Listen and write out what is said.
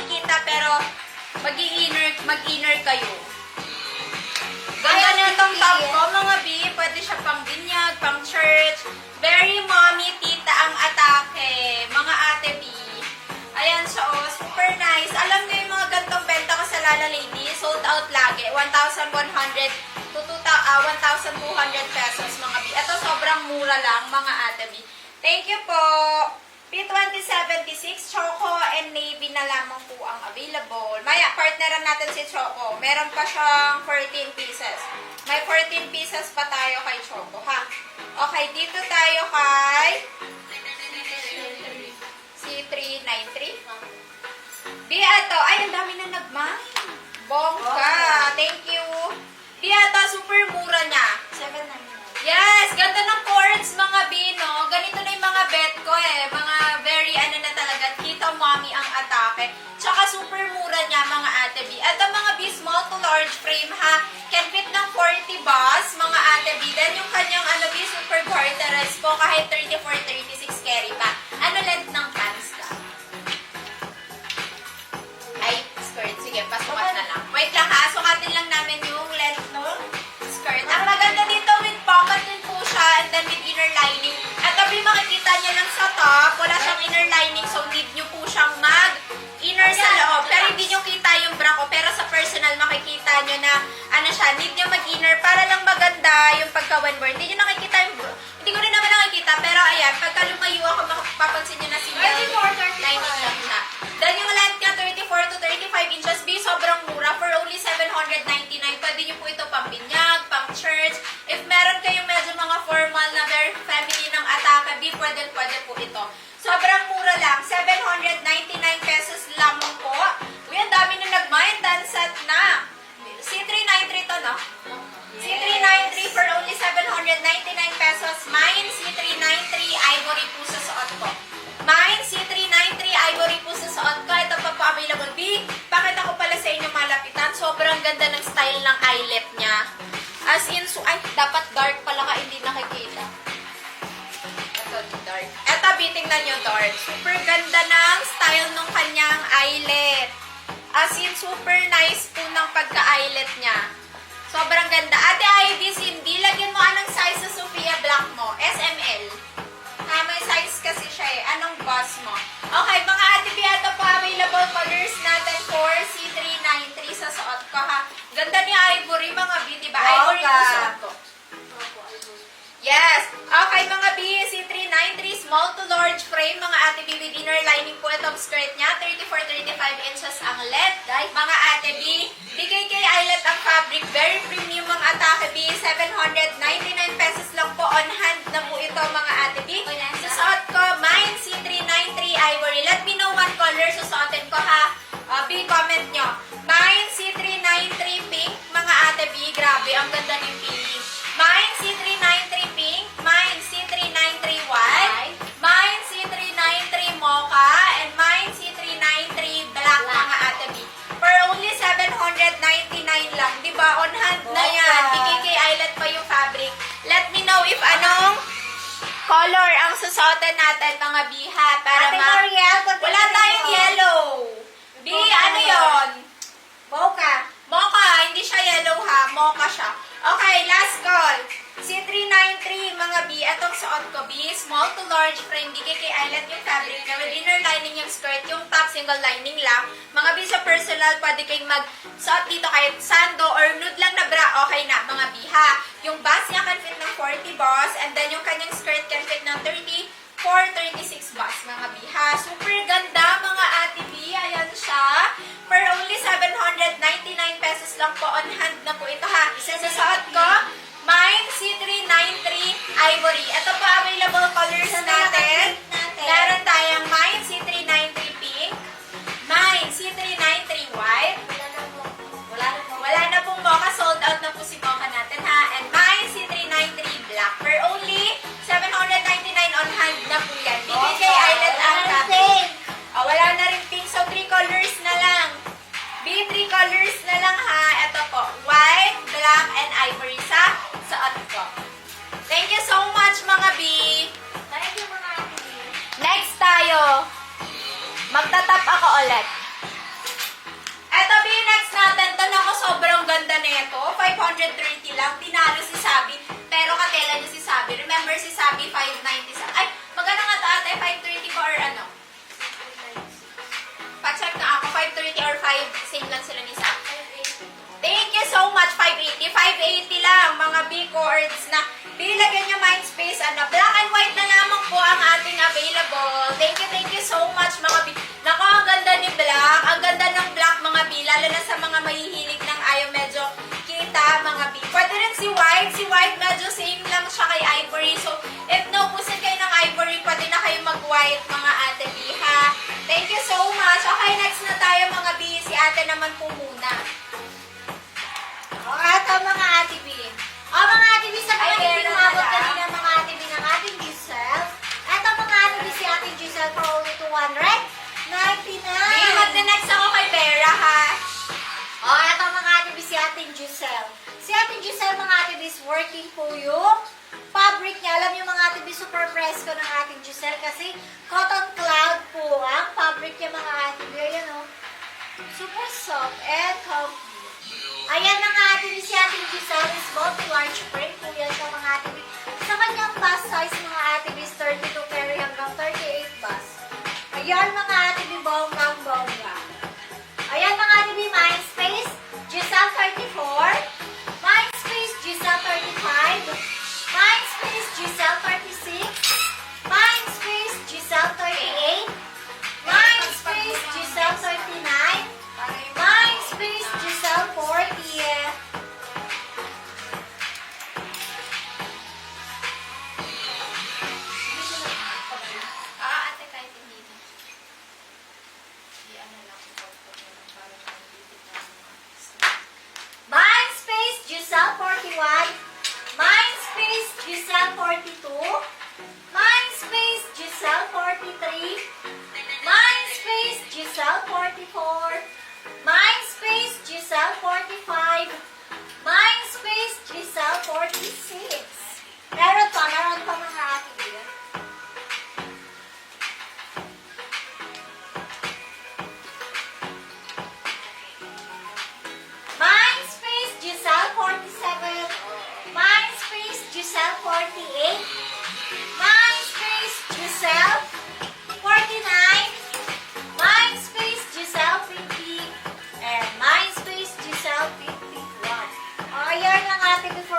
Kita pero mag-inner kayo. Ganda na itong top ko, mga B. Pwede siya pang binyag, pang church. Very mommy, tita ang atake. Mga ate B. Ayan siya, oh. Super nice. Alam niyo yung mga gantong benta ko sa Lala Lady. Sold out lagi. 1,100 to 1,200 pesos, mga B. Ito sobrang mura lang, mga ate B. Thank you po. P2076, Choco and Navy na lamang po ang available. Maya, partneran natin si Choco. Meron pa siyang 14 pieces. May 14 pieces pa tayo kay Choco, ha? Okay, dito tayo kay C393. Biato, ay, ang dami na nagmahal. Bongga. Thank you. Biato, super mura niya. 799. Yes, ganda ng cords, mga Bino. Ganito na yung mga bet ko eh. Mga very, ano na talaga, tita mommy ang atake. Tsaka super mura niya, mga ate B. At ang mga B, small to large frame ha. Can fit ng 40 bus, mga ate B. Then yung kanyang, ano B, super garterized po, kahit 34-36 carry pa. Ano length ng pants ka? Ay, skirt. Sige, pasukat na lang. Wait lang ha, sukatin lang namin yung length no skirt. Ang maganda dito with pocket din po siya and then with inner lining. At tabi makikita niya lang sa top, wala siyang inner lining so need nyo po siyang mag-inner sa loob. Pero hindi nyo kita yung bra ko. Pero sa personal makikita nyo na ano siya, need nyo mag-inner para lang maganda yung pagka-when-wear. Hindi nyo nakikita yung bra. Hindi ko rin naman nakikita pero ayan, pagka lumayo ako mapapansin nyo na single lining lang siya. Then yung length niya 34 to 35 inches. B, sobrang mura. For only 799. Pwede nyo po ito pang binyag, pang church. If meron kayong medyo mga formal na very family ng atake, B, pwede po ito. Sobrang mura lang. 799 pesos lamang po. Uy, ang dami na nag-mind. Dansat na. C393 to, no? C393 for only 799 pesos. Mine, C393, ivory po sa suot ko. Mine, C393, ivory po sa suot ko. Ito pa po available. B, pakita ko pala sa inyo malapitan. Sobrang ganda ng style ng eyelet niya. As in, so, ay, dapat dark pala ka, hindi nakikita. Ito, dark. Ito, B, tingnan nyo, dark. Super ganda ng style ng kanyang eyelet. As in, super nice po ng pagka-eyelet niya. Sobrang ganda. Ate Ivy, Cindy, lagyan mo anong size sa Sophia Black mo? SML. May size kasi siya eh. Anong boss mo? Okay, mga ate Beato po, available colors natin for C393 sa suot ko ha. Ganda ni Ivory, mga B, diba? Ivory po suot ko. Yes. Okay, mga B, C393, small to large frame, mga ate B, with inner lining po itong skirt niya. 34-35 inches ang length. Mga ate B, BKK eyelet ang fabric. Very premium ang atake B. 799 pesos lang po. On hand na po ito, mga ate B. Susuot ko, mine C393 ivory. Let me know one color susuotin ko ha. B, comment nyo. Mine C393 pink, mga ate B. Grabe, ang ganda ng pink. Mine C393 pink. Mine C393 white. Mine C393 mocha. And mine C393 black, mga ate B. For only 799 lang. Diba? On hand na yan. BKK eyelet pa yung fabric. Let me know if anong color ang susuotin natin, mga biha. Para wala tayong yellow. B, ano yon? Mocha. Mocha. Hindi siya yellow ha. Mocha siya. Okay, last call. C393, mga B. Itong suot ko, B. Small to large frame. BKK eyelet yung fabric na with inner lining yung skirt. Yung top, single lining lang. Mga B, sa personal, pwede kayong mag-suot dito kahit sando or nude lang na bra. Okay na, mga B, ha. Yung bust niya can fit ng 40 boss. And then yung kanyang skirt can fit ng 34-36 boss, mga B, ha. Super ganda, mga ate B. Ayan siya. For only 799 pesos lang po. On hand na po ito, ha. Susuot ko, mine C393 ivory. Ito pa available colors natin. Meron tayong mine C393 pink, mine C393 white. Wala na pong wallet. Eto, B, next natin. Ito na ako, sobrang ganda nito. 530 lang. Tinalo si Sabi. Pero katela niya si Sabi. Remember si Sabi, 597. Ay, maganda nga ito ate. 530 ba or ano? Pa-check na ako. 530 or 5. Same lang sila ni Sabi. Thank you so much. 580. 580 lang. Mga B chords na bilagyan nyo mind space. Ano, black and white na lamang po ang ating available. Thank you so much mga B. Nako, ang ganda ni black. Ang ganda ng black mga B. Lalo na sa mga mahihilig ng ayaw medyo kita mga B. Pwede rin si white. Si white medyo same lang siya kay ivory. So, if naubusin kayo ng ivory, pwede na kayo mag-white mga ate B ha. Thank you so much. Okay, next na tayo mga B. Si ate naman po muna. Ito mga ate B. Mga ate B, sa mga hindi umabot kanina mga ate B ng ating Giselle. Ito mga ate B, si ating Giselle for only 299. Mag-next ako kay Vera ha. Ito mga ate B, si ating Giselle. Si ating Giselle mga ate B is working po yung fabric niya. Alam niyo mga ate B, super fresco ng ating Giselle kasi cotton cloud po ang fabric niya mga ate B. Ayan o. Super soft and comfy. Ayan mga ate B, si ating Giselle is multi-large print po yan siya mga ate B. Sa kanyang bust size mga ate B is 32 carry hanggang 38 bust. Ayan mga ate B, bonggang-bongga. Ayan mga ate B, mind space, Giselle 34. Mind space, Giselle 35. Mind space, Giselle 36. Mind space, Giselle 38. Mind space, Giselle 39. Mind space, Giselle 40. Ate, kahit hindi na. Ano lang, para malilipit na Mind space, Giselle 41. Mind space, Giselle 42. Mind space, Giselle 43. Mind space, Giselle 44. Mind space, Giselle 45. Mind space, Giselle 46. Meron pa mga ate. Mind space, Giselle 47. Mind space, Giselle 48. Mind space, Giselle 49. Mind space, Giselle 50. And mind space, Giselle 51. Ayan lang ate, before